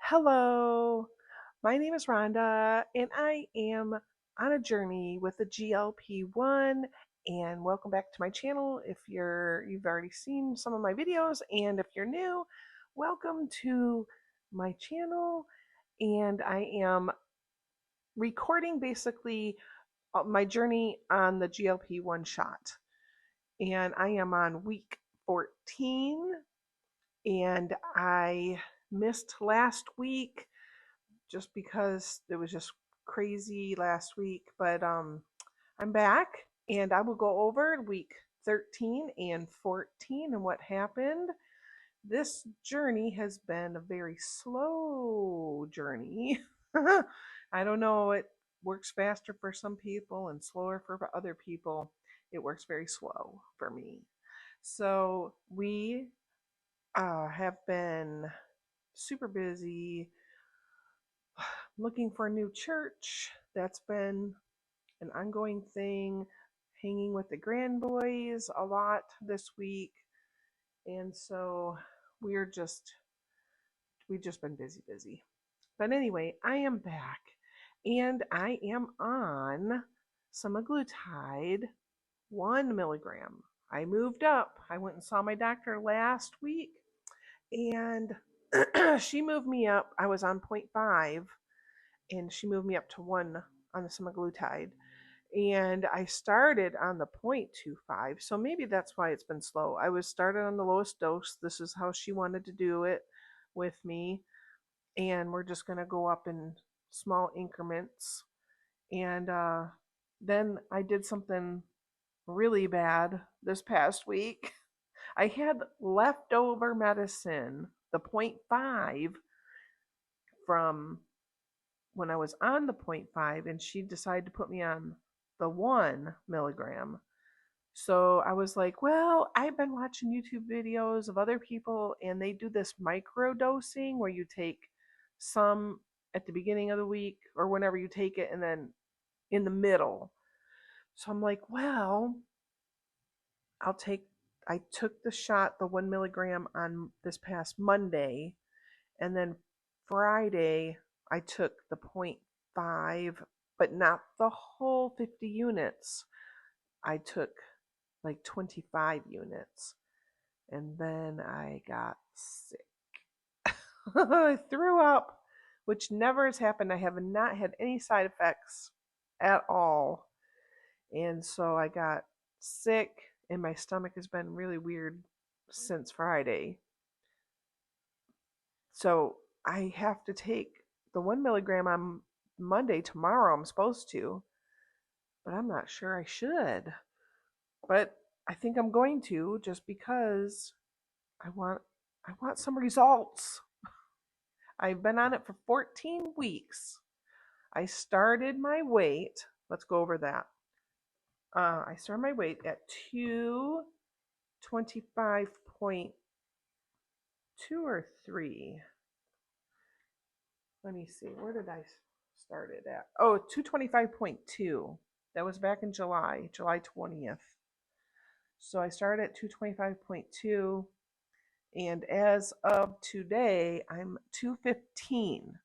Hello, my name is Rhonda, and I am on a journey with the GLP-1. And welcome back to my channel. If you've already seen some of my videos, and if you're new, welcome to my channel. And I am recording basically my journey on the GLP-1 shot. And I am on week 14, and I missed last week just because it was just crazy last week. But I'm back, and I will go over week 13 and 14 and what happened. This journey has been a very slow journey. I don't know, it works faster for some people and slower for other people. It works very slow for me. So we have been super busy looking for a new church. That's been an ongoing thing. Hanging with the grandboys a lot this week. And so we're just, we've just been busy. But anyway, I am back, and I am on semaglutide 1 milligram. I moved up. I went and saw my doctor last week, and she moved me up. I was on 0.5, and she moved me up to 1 on the semaglutide. And I started on the 0.25, so maybe that's why it's been slow. I was started on the lowest dose. This is how she wanted to do it with me, and we're just going to go up in small increments. And then I did something really bad this past week. I had leftover medicine, the 0.5, from when I was on the 0.5, and she decided to put me on the 1 milligram. So I was like, well, I've been watching YouTube videos of other people, and they do this micro dosing where you take some at the beginning of the week or whenever you take it, and then in the middle. So I'm like, well, I took the shot, the 1 milligram, on this past Monday, and then Friday I took the 0.5, but not the whole 50 units. I took like 25 units, and then I got sick. I threw up, which never has happened. I have not had any side effects at all. And so I got sick, and my stomach has been really weird since Friday. So I have to take the 1 milligram on Monday, tomorrow. I'm supposed to, but I'm not sure I should. But I think I'm going to, just because I want I want some results. I've been on it for 14 weeks. I started my weight. Let's go over that. I started my weight at 225.2 or 3. Let me see. Where did I start it at? Oh, 225.2. That was back in July 20th. So I started at 225.2, and as of today, I'm 215.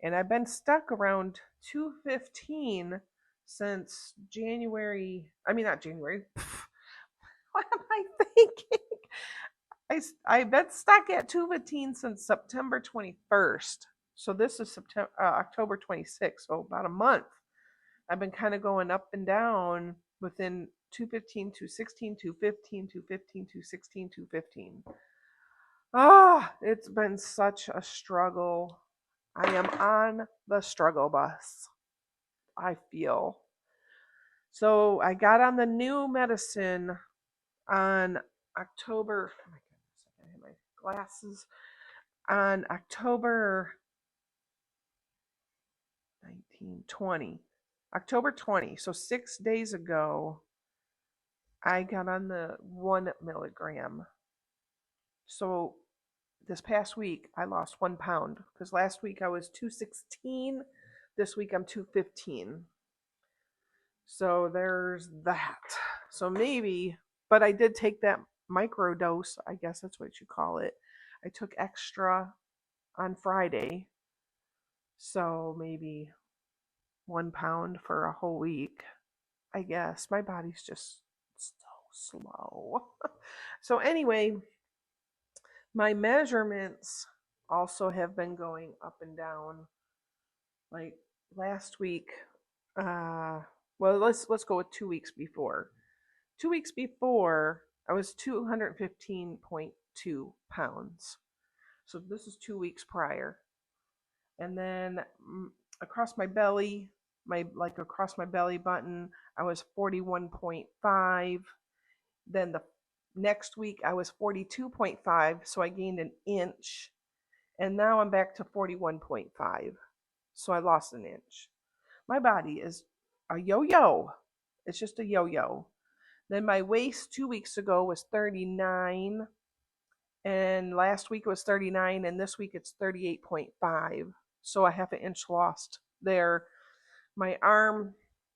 And I've been stuck around 215 since January. I mean, not January. What am I thinking? I've been stuck at 215 since September 21st. So this is October 26th, so about a month. I've been kind of going up and down within 215, 216, 215, 215, 216, 215. Ah, it's been such a struggle. I am on the struggle bus, I feel. So I got on the new medicine on October. Oh my goodness, I gotta have my glasses. On October 19, 20. October 20. So 6 days ago, I got on the 1 milligram. So this past week, I lost 1 pound, because last week I was 216. This week I'm 215. So there's that. So maybe, but I did take that micro dose, I guess that's what you call it. I took extra on Friday, So maybe 1 pound for a whole week. I guess my body's just so slow. So anyway, my measurements also have been going up and down. Like last week, uh, well, let's go with 2 weeks before. 2 weeks before, I was 215.2 pounds. So this is 2 weeks prior. And then across my belly, across my belly button, I was 41.5. Then the next week I was 42.5, so I gained an inch. And now I'm back to 41.5. So I lost an inch. My body is a yo-yo. It's just a yo-yo. Then my waist 2 weeks ago was 39, and last week it was 39, and this week it's 38.5. So a half an inch lost there. My arm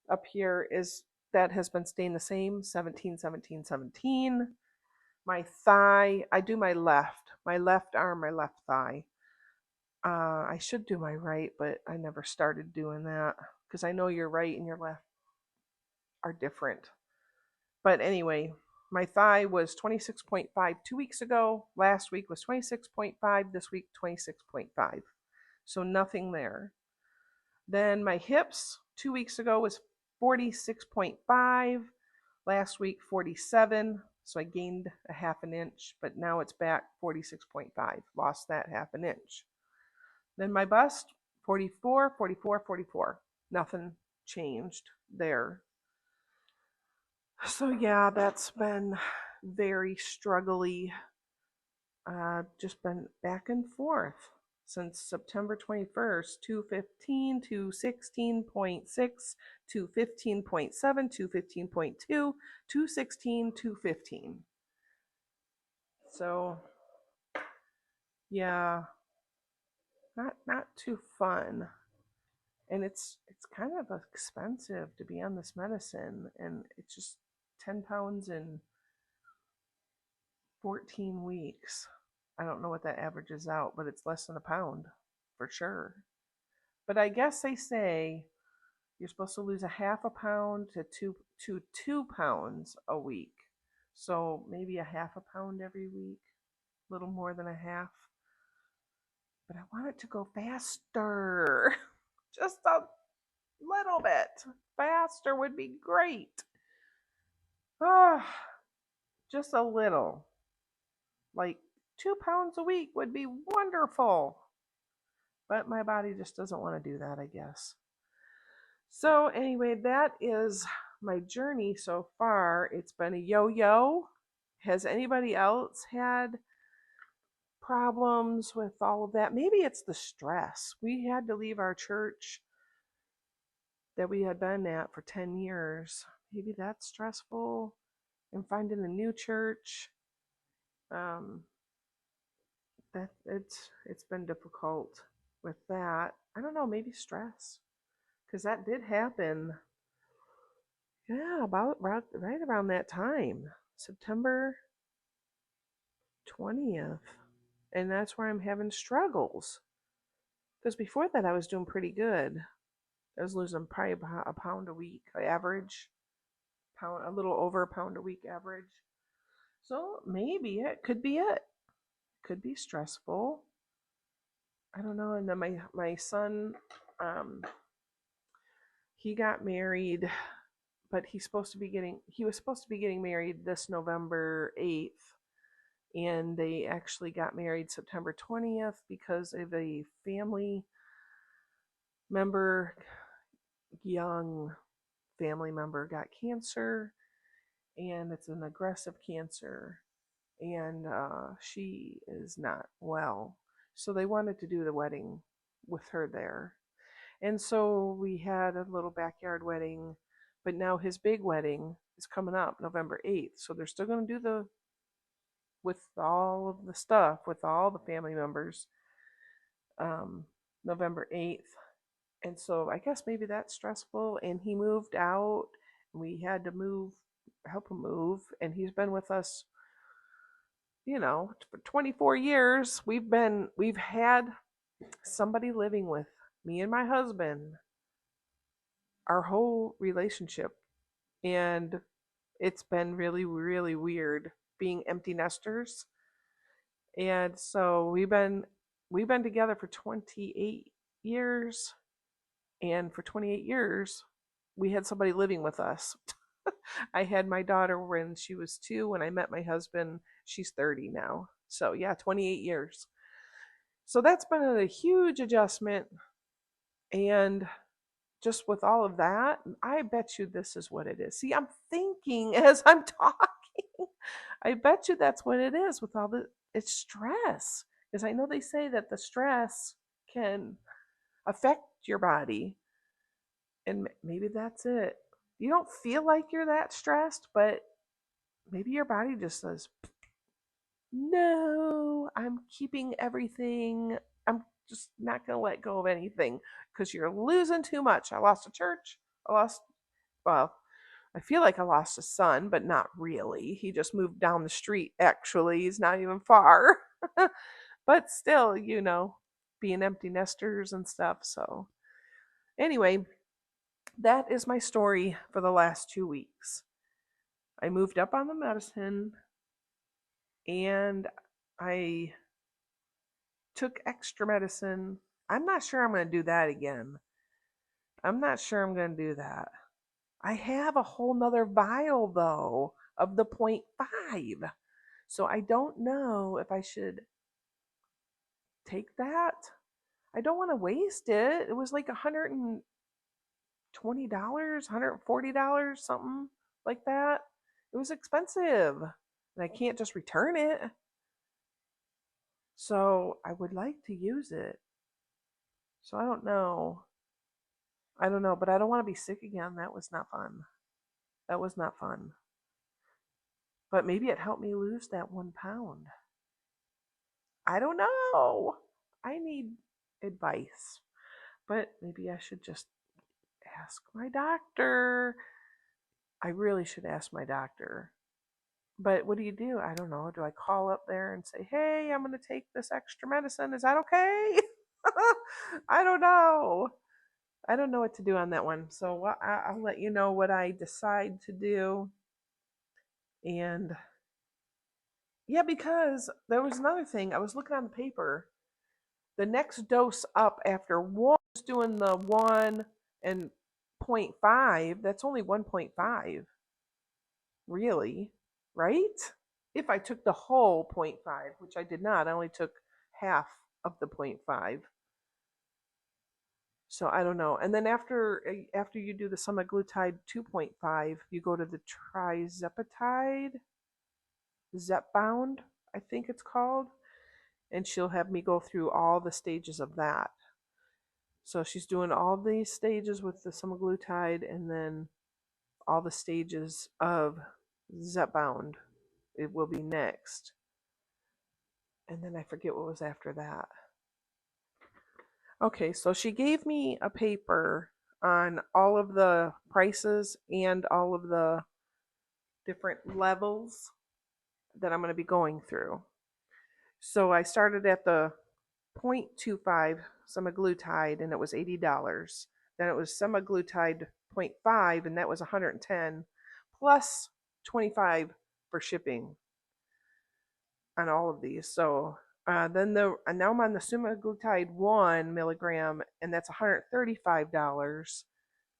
up here that has been staying the same, 17, 17, 17. My thigh, I do my left arm, my left thigh. I should do my right, but I never started doing that because I know your right and your left are different. But anyway, my thigh was 26.5 2 weeks ago. Last week was 26.5. This week, 26.5. So nothing there. Then my hips 2 weeks ago was 46.5. Last week, 47. So I gained a half an inch, but now it's back 46.5. Lost that half an inch. Then my bust, 44, 44, 44. Nothing changed there. So yeah, that's been very struggly. Just been back and forth since September 21st, 215, 216.6, 215.7, 215.2, 216, 215. So yeah, not too fun. And it's kind of expensive to be on this medicine, and it's just 10 pounds in 14 weeks. I don't know what that averages out, but it's less than a pound for sure. But I guess they say you're supposed to lose a half a pound to 2 pounds a week. So maybe a half a pound every week, a little more than a half. But I want it to go faster. Just a little bit faster would be great. Just a little. Like 2 pounds a week would be wonderful. But my body just doesn't want to do that, I guess. So anyway, that is my journey so far. It's been a yo-yo. Has anybody else had problems with all of that? Maybe it's the stress. We had to leave our church that we had been at for 10 years. Maybe that's stressful. And finding a new church. That it's been difficult with that. I don't know, maybe stress. Because that did happen. Yeah, about right around that time. September 20th. And that's where I'm having struggles. Because before that, I was doing pretty good. I was losing probably about a pound a week average, a little over a pound a week average. So maybe it could be it. Could be stressful. I don't know. And then my son, he got married, but he was supposed to be getting married this November 8th. And they actually got married September 20th because of a family member, young family member, got cancer, and it's an aggressive cancer, and she is not well. So they wanted to do the wedding with her there. And so we had a little backyard wedding, but now his big wedding is coming up November 8th. So they're still going to do with all of the stuff, with all the family members, November 8th. And so I guess maybe that's stressful. And he moved out, and we had to help him move. And he's been with us, for 24 years. We've had somebody living with me and my husband, our whole relationship. And it's been really, really weird being empty nesters. And so we've been together for 28 years, and for 28 years we had somebody living with us. I had my daughter when she was 2 when I met my husband. She's 30 now. So yeah, 28 years. So that's been a huge adjustment. And just with all of that, I bet you this is what it is. See, I'm thinking as I'm talking. I bet you that's what it is with all the it's stress. Because I know they say that the stress can affect your body, and maybe that's it. You don't feel like you're that stressed, but maybe your body just says, "No, I'm keeping everything. I'm just not going to let go of anything because you're losing too much." I lost a church. I lost, well, I feel like I lost a son, but not really. He just moved down the street, actually. He's not even far. But still, being empty nesters and stuff. So, anyway, that is my story for the last 2 weeks. I moved up on the medicine and I took extra medicine. I'm not sure I'm going to do that again. I'm not sure I'm going to do that. I have a whole nother vial though of the 0.5. So I don't know if I should take that. I don't want to waste it. It was like $120, $140, something like that. It was expensive. And I can't just return it. So I would like to use it. So I don't know. I don't know, but I don't want to be sick again. That was not fun. That was not fun. But maybe it helped me lose that 1 pound. I don't know. I need advice. But maybe I should just ask my doctor. I really should ask my doctor. But what do? I don't know. Do I call up there and say, "Hey, I'm going to take this extra medicine. Is that okay?" I don't know. I don't know what to do on that one. So I'll let you know what I decide to do. And yeah, because there was another thing. I was looking on the paper. The next dose up after one is doing the 1 and zero point 0.5. That's only 1.5. Really? Right? If I took the whole zero point 0.5, which I did not, I only took half of the 0.5. So I don't know. And then after you do the semaglutide 2.5, you go to the trizepatide, Zepbound, I think it's called, and she'll have me go through all the stages of that. So she's doing all these stages with the semaglutide and then all the stages of Zepbound. It will be next. And then I forget what was after that. Okay, so she gave me a paper on all of the prices and all of the different levels that I'm going to be going through. So I started at the 0.25 semaglutide and it was $80. Then it was semaglutide 0.5 and that was $110 plus 25 for shipping on all of these. So and now I'm on the semaglutide 1 milligram and that's $135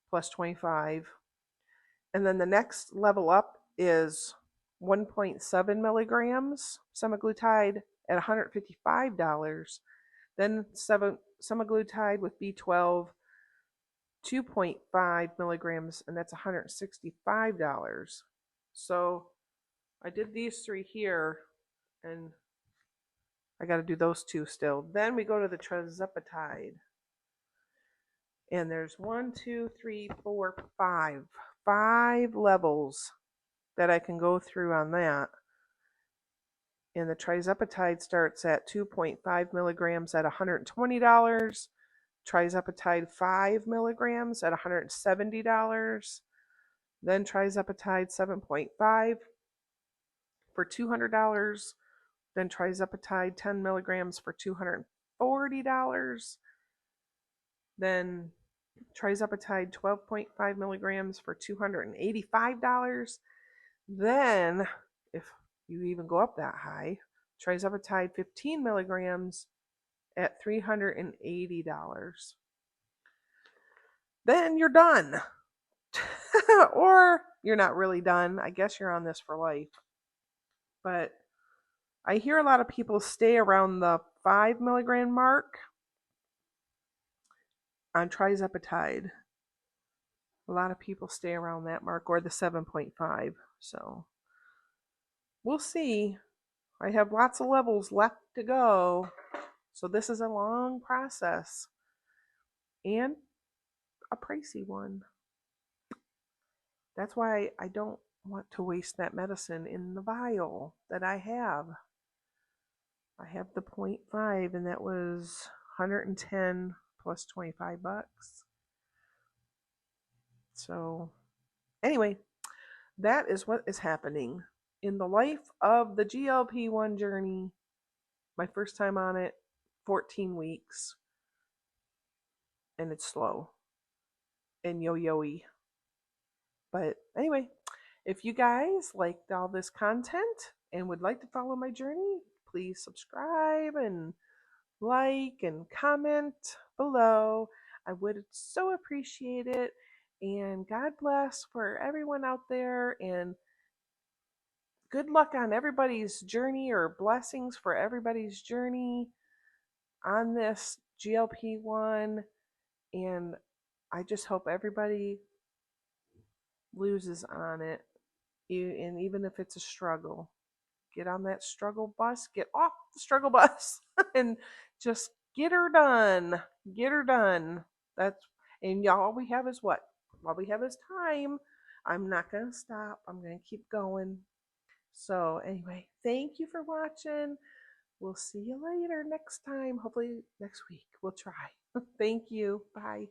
plus 25. And then the next level up is 1.7 milligrams semaglutide at $155. Then semaglutide with B12, 2.5 milligrams, and that's $165. So I did these three here, and I got to do those two still. Then we go to the trizepatide. And there's 1, 2, 3, 4, 5. 5 levels that I can go through on that. And the trizepatide starts at 2.5 milligrams at $120. Trizepatide 5 milligrams at $170. Then trizepatide 7.5 for $200. Then trizepatide 10 milligrams for $240. Then trizepatide 12.5 milligrams for $285. Then, if you even go up that high, trizepatide 15 milligrams at $380. Then you're done. Or you're not really done. I guess you're on this for life. But I hear a lot of people stay around the 5 milligram mark on trizepatide. A lot of people stay around that mark, or the 7.5. So we'll see. I have lots of levels left to go. So this is a long process and a pricey one. That's why I don't want to waste that medicine in the vial that I have. I have the 0.5, and that was 110 plus 25 bucks. So anyway, that is what is happening in the life of the GLP-1 journey. My first time on it, 14 weeks, and it's slow and yo-yo-y. But anyway, if you guys liked all this content and would like to follow my journey, please subscribe and like and comment below. I would so appreciate it. And God bless for everyone out there, and good luck on everybody's journey, or blessings for everybody's journey on this GLP-1. And I just hope everybody loses on it. And even if it's a struggle, get on that struggle bus, get off the struggle bus, and just get her done. Get her done. That's, and all we have is what? All we have is time. I'm not going to stop. I'm going to keep going. So, anyway, thank you for watching. We'll see you later next time. Hopefully, next week. We'll try. Thank you. Bye.